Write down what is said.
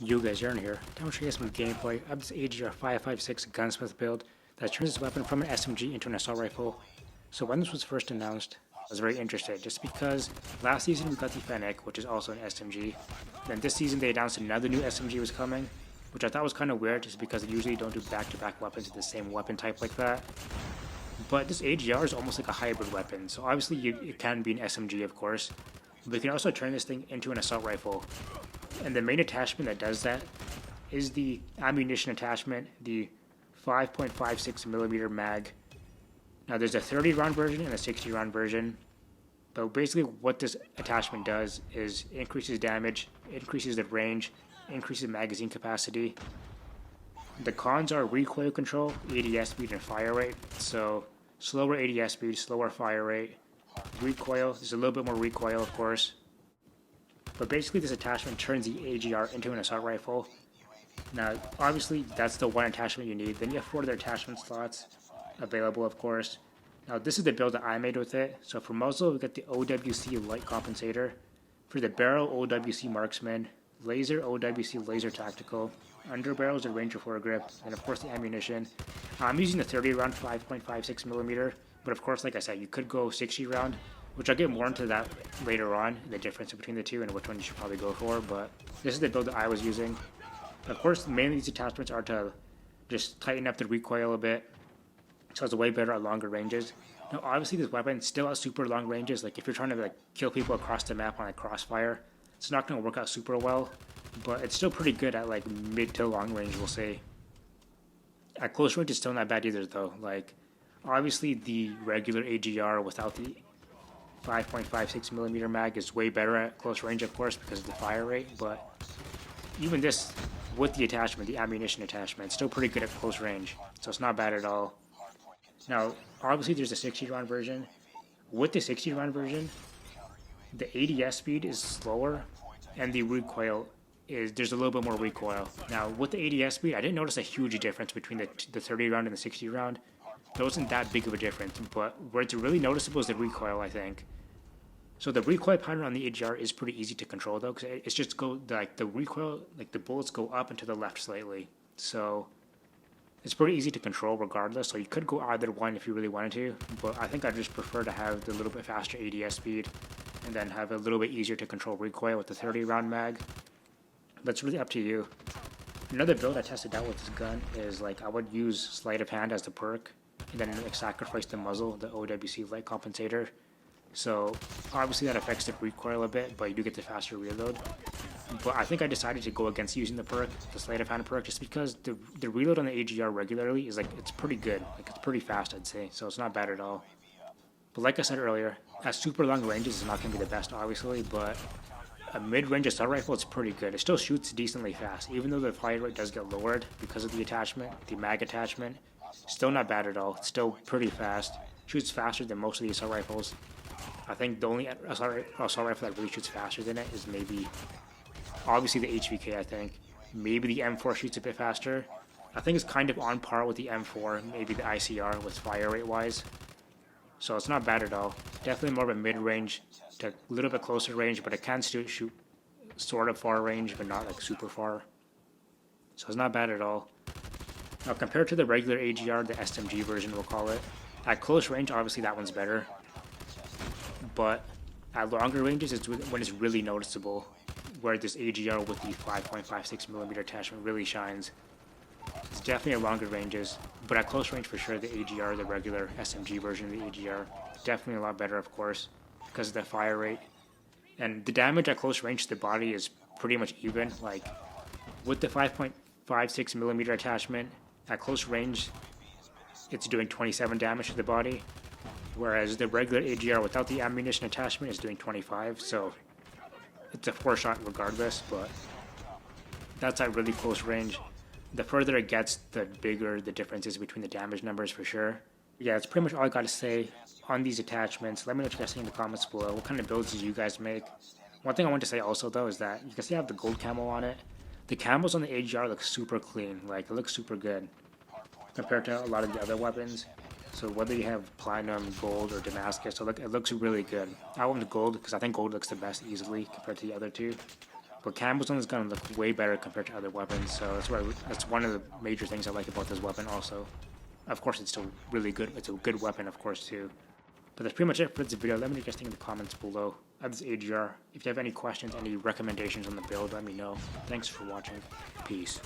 You guys, Aaron here. Time to show you guys some gameplay of this AGR 556 gunsmith build that turns this weapon from an SMG into an assault rifle. So when this was first announced, I was very interested just because last season we got the Fennec, which is also an SMG. Then this season they announced another new SMG was coming, which I thought was kind of weird just because they usually don't do back-to-back weapons with the same weapon type like that. But this AGR is almost like a hybrid weapon, so obviously it can be an SMG of course, but you can also turn this thing into an assault rifle. And the main attachment that does that is the ammunition attachment, the 5.56mm mag. Now there's a 30 round version and a 60 round version, but basically what this attachment does is increases damage, increases the range, increases magazine capacity. The cons are recoil control, ADS speed, and fire rate. So slower ADS speed, slower fire rate. Recoil, there's a little bit more recoil of course. But basically this attachment turns the AGR into an assault rifle. Now obviously that's the one attachment you need. Then you have 4 other attachment slots available of course. Now this is the build that I made with it. So for muzzle we got the OWC light compensator. For the barrel, OWC marksman. Laser, OWC laser tactical. Underbarrel is a Ranger foregrip. And of course the ammunition. I'm using the 30 round 5.56mm. But of course like I said you could go 60 round. Which I'll get more into that later on, the difference between the two and which one you should probably go for, but this is the build that I was using. Of course, mainly these attachments are to just tighten up the recoil a bit, so it's way better at longer ranges. Now, obviously, this weapon still has super long ranges, like if you're trying to kill people across the map on a crossfire, it's not going to work out super well, but it's still pretty good at mid to long range, we'll say. At close range, it's still not bad either, though. Obviously, the regular AGR without the 5.56mm mag is way better at close range of course because of the fire rate, but even this with the attachment, the ammunition attachment, it's still pretty good at close range, so it's not bad at all. Now obviously there's a 60 round version. With the 60 round version the ADS speed is slower and the recoil is, there's a little bit more recoil. Now with the ADS speed I didn't notice a huge difference between the 30 round and the 60 round. There wasn't that big of a difference, but where it's really noticeable is the recoil, I think. So the recoil pattern on the AGR is pretty easy to control though, because it's just the recoil, the bullets go up and to the left slightly. So it's pretty easy to control regardless. So you could go either one if you really wanted to, but I think I just prefer to have the little bit faster ADS speed and then have a little bit easier to control recoil with the 30 round mag. But it's really up to you. Another build I tested out with this gun is I would use sleight of hand as the perk and then sacrifice the muzzle, the OWC light compensator. So obviously that affects the recoil a bit, but you do get the faster reload. But I think I decided to go against using the perk, the sleight of hand perk, just because the reload on the AGR regularly is it's pretty good. It's pretty fast, I'd say, so it's not bad at all. But like I said earlier, at super long ranges it's not going to be the best obviously, but a mid-range assault rifle it's pretty good. It still shoots decently fast, even though the fire rate does get lowered because of the attachment, the mag attachment. Still not bad at all. It's still pretty fast. Shoots faster than most of the assault rifles. I think the only assault rifle that really shoots faster than it is maybe, obviously the HVK I think. Maybe the M4 shoots a bit faster. I think it's kind of on par with the M4, maybe the ICR with fire rate wise. So it's not bad at all. Definitely more of a mid-range to a little bit closer range, but it can still shoot sort of far range, but not super far. So it's not bad at all. Now compared to the regular AGR, the SMG version we'll call it, at close range obviously that one's better, but at longer ranges it's when it's really noticeable, where this AGR with the 5.56mm attachment really shines. It's definitely at longer ranges, but at close range for sure the AGR, the regular SMG version of the AGR, definitely a lot better of course, because of the fire rate. And the damage at close range to the body is pretty much even, with the 5.56mm attachment, at close range it's doing 27 damage to the body, whereas the regular AGR without the ammunition attachment is doing 25, so it's a 4-shot regardless, but that's at really close range. The further it gets, the bigger the difference is between the damage numbers for sure. Yeah, that's pretty much all I got to say on these attachments. Let me know what you guys think in the comments below. What kind of builds did you guys make? One thing I want to say also though is that you can see I have the gold camo on it. The camos on the AGR look super clean, it looks super good compared to a lot of the other weapons. So whether you have platinum, gold, or Damascus, it looks really good. I went with gold because I think gold looks the best easily compared to the other two. But camo zone is going to look way better compared to other weapons, so that's one of the major things I like about this weapon also. Of course, it's still really good. It's a good weapon, of course, too. But that's pretty much it for this video. Let me know what you guys think in the comments below of this AGR. If you have any questions, any recommendations on the build, let me know. Thanks for watching. Peace.